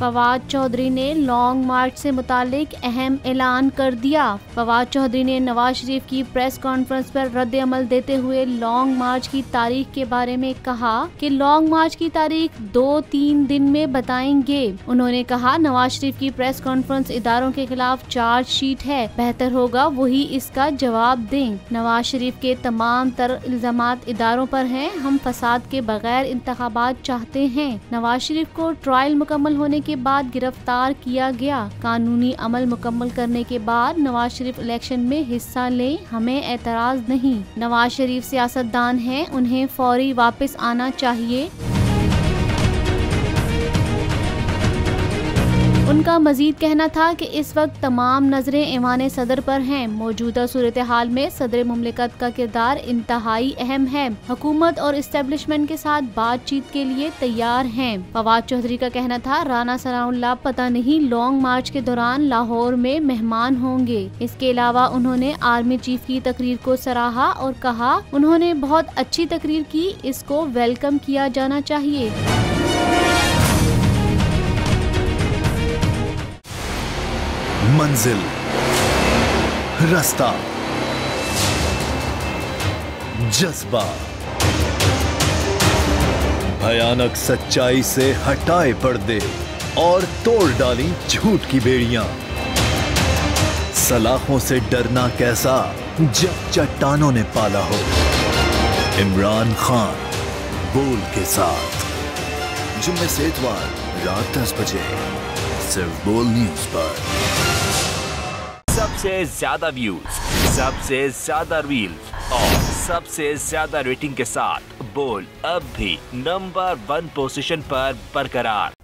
फवाद चौधरी ने लॉन्ग मार्च से मुतालिक अहम ऐलान कर दिया। फवाद चौधरी ने नवाज शरीफ की प्रेस कॉन्फ्रेंस पर रद्द अमल देते हुए लॉन्ग मार्च की तारीख के बारे में कहा कि लॉन्ग मार्च की तारीख 2-3 दिन में बताएंगे। उन्होंने कहा नवाज शरीफ की प्रेस कॉन्फ्रेंस इदारों के खिलाफ चार्जशीट है, बेहतर होगा वही इसका जवाब दें। नवाज शरीफ के तमाम तर इल्जामात इदारों पर हैं। हम फसाद के बगैर इंतखाबात चाहते हैं। नवाज शरीफ को ट्रायल मुकम्मल होने के बाद गिरफ्तार किया गया। कानूनी अमल मुकम्मल करने के बाद नवाज शरीफ इलेक्शन में हिस्सा लें, हमें एतराज नहीं। नवाज शरीफ सियासतदान हैं, उन्हें फौरी वापस आना चाहिए। उनका मजीद कहना था कि इस वक्त तमाम नजरें ऐवान सदर पर हैं। मौजूदा सूरत हाल में सदर मुमलिकत का किरदार इंतहाई अहम है। हुकूमत और इस्टेब्लिशमेंट के साथ बातचीत के लिए तैयार हैं। फवाद चौधरी का कहना था राना सनाउल्लाह पता नहीं लॉन्ग मार्च के दौरान लाहौर में मेहमान होंगे। इसके अलावा उन्होंने आर्मी चीफ की तकरीर को सराहा और कहा उन्होंने बहुत अच्छी तकरीर की, इसको वेलकम किया जाना चाहिए। मंजिल, रास्ता, जज्बा, भयानक सच्चाई से हटाए पर्दे और तोड़ डाली झूठ की बेड़ियां। सलाखों से डरना कैसा जब चट्टानों ने पाला हो। इमरान खान बोल के साथ जुम्मे से इतवार रात 10 बजे सिर्फ बोल न्यूज पर। सबसे ज्यादा व्यूज, सबसे ज्यादा रील्स और सबसे ज्यादा रेटिंग के साथ बोल अब भी नंबर 1 पोजीशन पर बरकरार।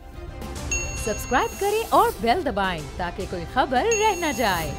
सब्सक्राइब करें और बेल दबाएं ताकि कोई खबर रह न जाए।